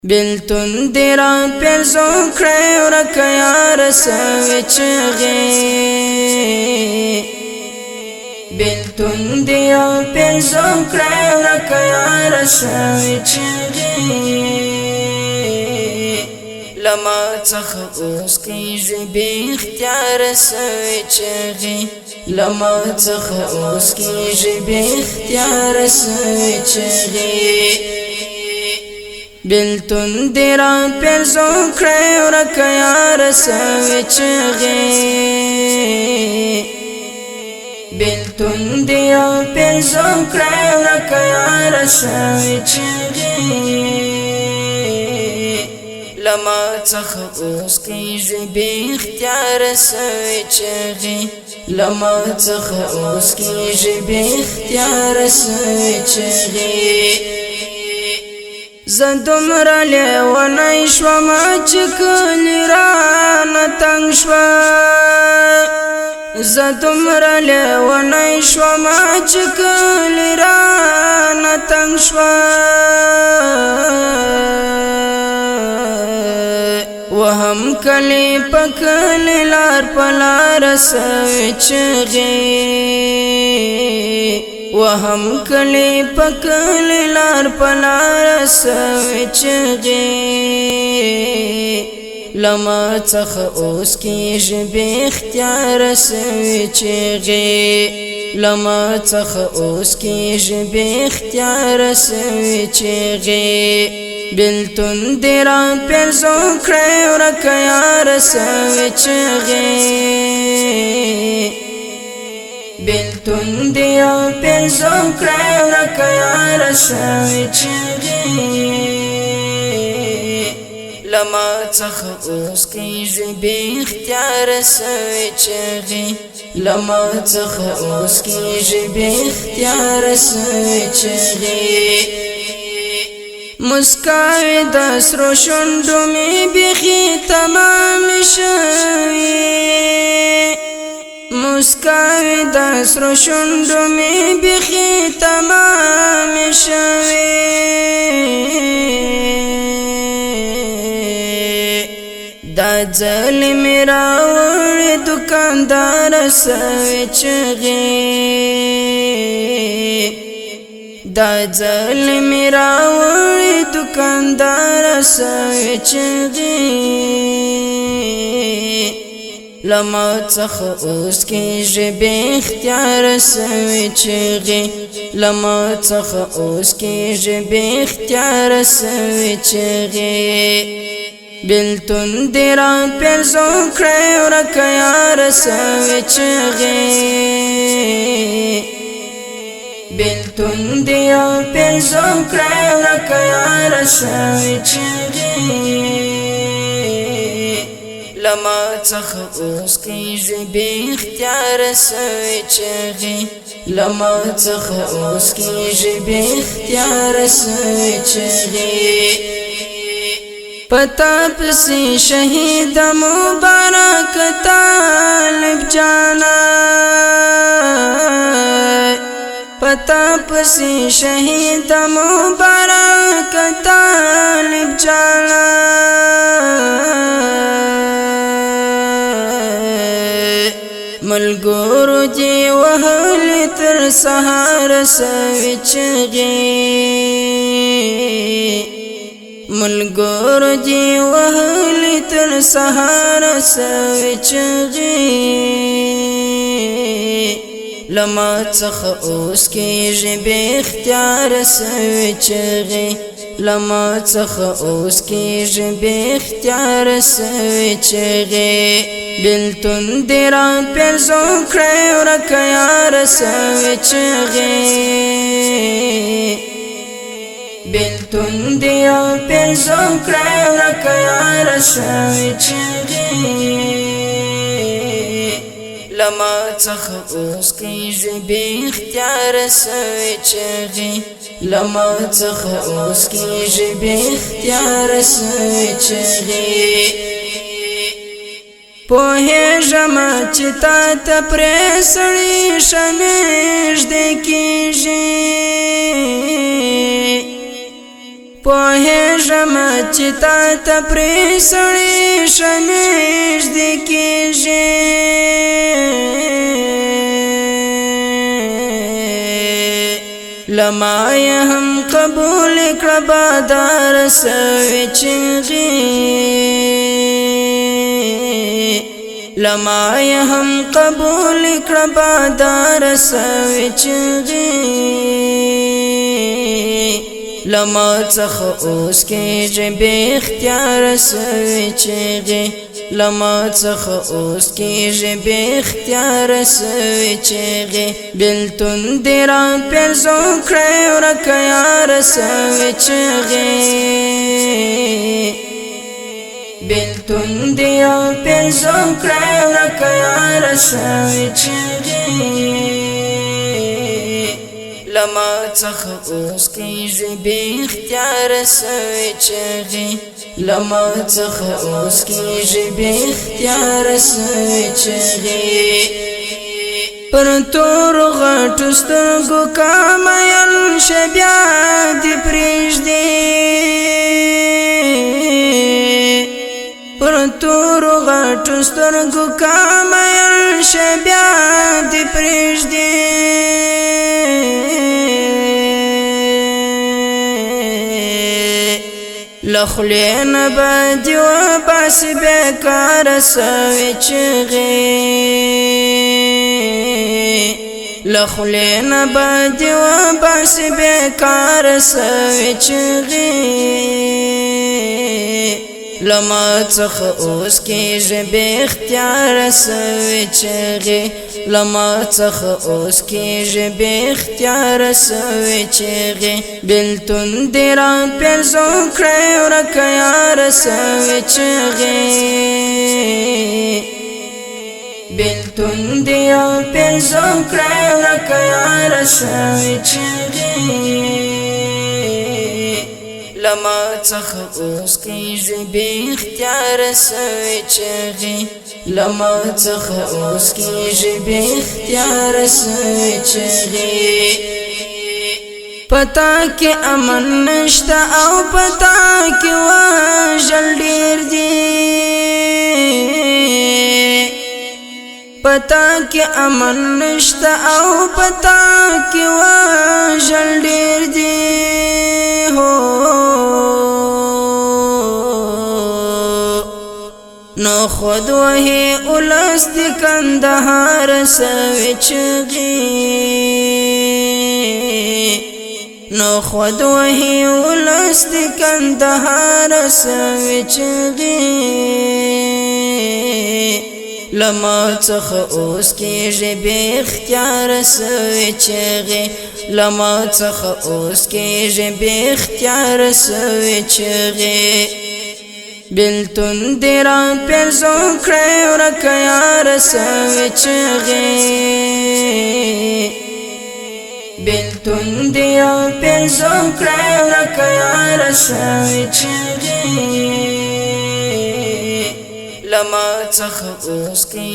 بلتون دیران پیرزون کری ورکا یا رسوی چغی بلتون دیران پیرزون کری ورکا یا رسوی چغی لما څخ اوس کیږي بی اختیار سوی چغی لما څخ اوس کیږي بی اختیار سوی چغی بلتون دیران پیرزون کری ورکا یا رسوی چغی بلتون دیران پیرزون کری ورکا یا رسوی چغی لما څخ اوس کیږي بی اختیار سوی چغی لما څخ اوس کیږي بی اختیار سوی چغی زدمر لیونی شوما چکلی رانا تنگ شوا زدمر لیونی شوما چکلی رانا تنگ شوا وهم کلی پکلی لار پلار سوی چغی وهم کلی پکلی لار پلار سوی چغی لما څخ اوس کیږي بی اختیار سوی چغی لما څخ اوس کیږي بی اختیار سوی چغی بلتون دیران پیرزون کری ورکا یا رسوی چغی بلتون دیران پیرزون کری ورکا یا رسوی چغی لما څخ اوس کیږي بی اختیار سوی چغی لما څخ اوس کیږي بی اختیار سوی چغی مسکاوی د سرو شونډو می بیخي تمام شوی مسکاوی د سرو شونډو می بیخي تمام شوی دا ځل می راوړی دکاندار سوی چغی دا ځل می راوړی دکاندار سوی چغی لما څخ اوس کیږي بی اختیار سوی چغی لما څخ اوس کیږي بی اختیار سوی چغی بلتون دیران پیرزون کری ورکا یا رسوی چغی بلتون دیران پیرزون کری ورکا یا رسوی چغی لما څخ اوس کیږي بی اختیار سوی چغی لما څخ اوس کیږي بی اختیار سوی چغی پتا پسی شهید مبارک طالب جانا پتا پسی شهید مبارک طالب جانا ملګرو دی وهل تر سهار سوی چغی ملګرو دی وهل تر سهار سوی چغی لما څخ اوس کیږي بی اختیار سوی چغی لما څخ اوس کیږي بی اختیار سوی چغی بلتون دیران پیرزون کری ورکا یا رسوی چغی بلتون دیران پیرزون کری ورکا یا رسوی چغی لما څخ اوس کیږي بی اختیار سوی چغی لما څخ اوس کیږي بی اختیار سوی چغی پوهیږم چې تا ته پرې سړی شنیږدې کیږي پوهیږم چې تا ته پرې سړی ښه نږدې کېږي لما یې هم قبول کړه بادار سوې چغې لما یې هم قبول کړه بادار سوې چغې لما څخه اوس کېږي بې اختیاره سوې چغې لما څخه اوس کېږي بې اختیاره سوې چغې بېلتون دې راپېرزو کړی ورکه یاره سوې چغې بېلتون دې راپېرزو کړی ورکه یاره سوې چغې لما څخه اوس کېږي بې اختیاره سوې چغې لما څخه اوس کېږي بې اختیاره سوې چغې پر تورو غټو سترګو کا مین شه بیا دې پرېږدې پر تورو غټو سترګو کا مین شه بیا دې پرېږدې لخلې نه به دې وباسي بېکاره سوې چغې لخلې نه به دې وباسي بېکاره سوې چغې لما څخه اوس کېږي بې اختیاره سوې چغې لما څخه اوس کېږي بې اختیاره سوې چغې بېلتون دې راپېرزو کړی ورکه یاره سوې چغې بېلتون دې راپېرزو کړی ورکه یاره سوې چغې لما څخه اوس کېږي بې اختیاره سوې چغې لما څخه اوس کېږي بې اختیاره سوې چغې پتا کې امن نشته او پتا کې وژل ډېر دي پتا کې امن نشته او پتا کې وژل ډېر دي نو خود وهي اولس د کندهار سوې چغې نو خود وهي اولس د کندهار سوې چغې لما څخه اوس کېږي بې اختیاره سوې چغې لما څخه اوس کېږي بې اختیاره سوې چغې بېلتون دې راپېرزو کړی ورکه یاره سوې چغې بېلتون دې راپېرزو کړی ورکه یاره سوې چغې لما څخه اوس کېږي